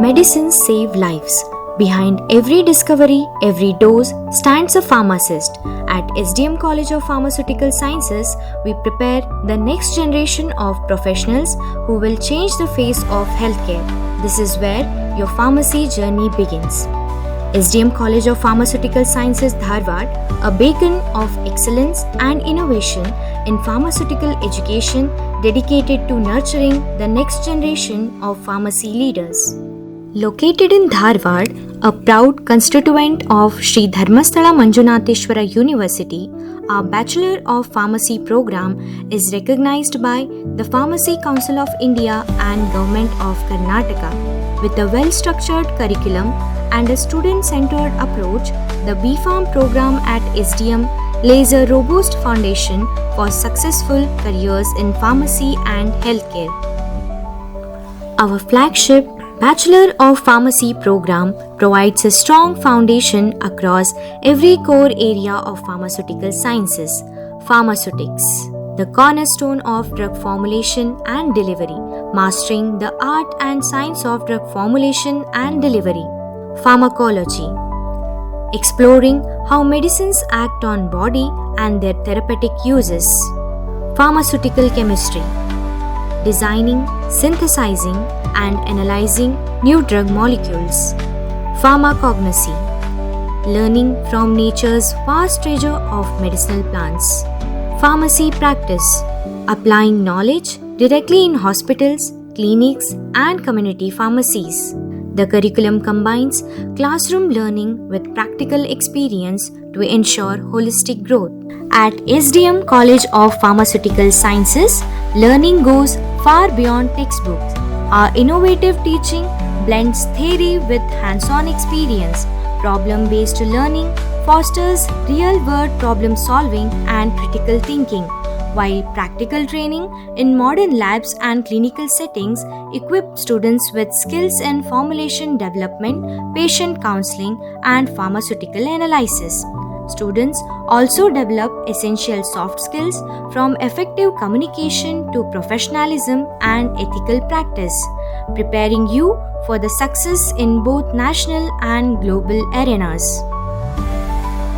Medicines save lives. Behind every discovery, every dose stands a pharmacist. At SDM College of Pharmaceutical Sciences, we prepare the next generation of professionals who will change the face of healthcare. This is where your pharmacy journey begins. SDM College of Pharmaceutical Sciences, Dharwad, a beacon of excellence and innovation in pharmaceutical education dedicated to nurturing the next generation of pharmacy leaders. Located in Dharwad, a proud constituent of Shri Dharmasthala Manjunatheshwara University, our Bachelor of Pharmacy program is recognized by the Pharmacy Council of India and Government of Karnataka. With a well-structured curriculum and a student-centered approach, the Pharm program at SDM lays a robust foundation for successful careers in pharmacy and healthcare. Our flagship Bachelor of Pharmacy program provides a strong foundation across every core area of pharmaceutical sciences. Pharmaceutics, the cornerstone of drug formulation and delivery, mastering the art and science of drug formulation and delivery. Pharmacology, exploring how medicines act on body and their therapeutic uses. Pharmaceutical chemistry, designing, synthesizing, and analyzing new drug molecules. Pharmacognosy, learning from nature's vast treasure of medicinal plants. Pharmacy practice, applying knowledge directly in hospitals, clinics, and community pharmacies. The curriculum combines classroom learning with practical experience to ensure holistic growth. At SDM College of Pharmaceutical Sciences, learning goes far beyond textbooks. Our innovative teaching blends theory with hands-on experience. Problem-based learning fosters real-world problem-solving and critical thinking, while practical training in modern labs and clinical settings equip students with skills in formulation development, patient counseling, and pharmaceutical analysis. Students also develop essential soft skills from effective communication to professionalism and ethical practice, preparing you for the success in both national and global arenas.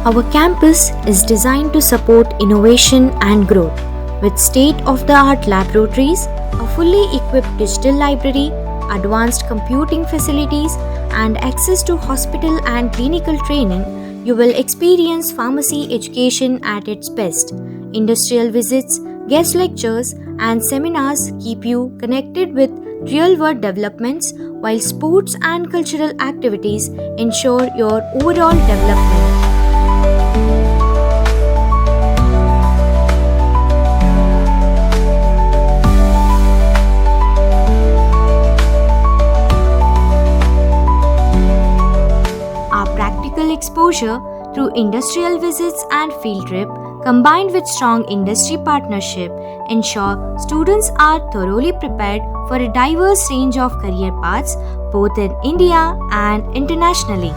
Our campus is designed to support innovation and growth, with state-of-the-art laboratories, a fully equipped digital library, advanced computing facilities, and access to hospital and clinical training. You will experience pharmacy education at its best. Industrial visits, guest lectures, and seminars keep you connected with real-world developments, while sports and cultural activities ensure your overall development. Exposure through industrial visits and field trip combined with strong industry partnership ensure students are thoroughly prepared for a diverse range of career paths both in India and internationally.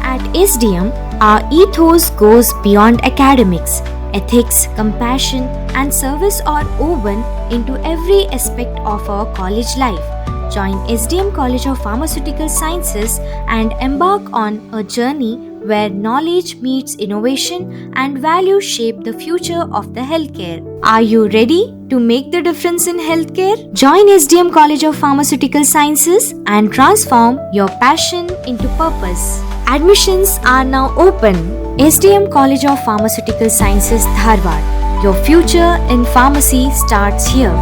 At SDM, our ethos goes beyond academics. Ethics, compassion, and service are woven into every aspect of our college life. Join SDM College of Pharmaceutical Sciences and embark on a journey where knowledge meets innovation and values shape the future of the healthcare. Are you ready to make the difference in healthcare? Join SDM College of Pharmaceutical Sciences and transform your passion into purpose. Admissions are now open. SDM College of Pharmaceutical Sciences, Dharwad. Your future in pharmacy starts here.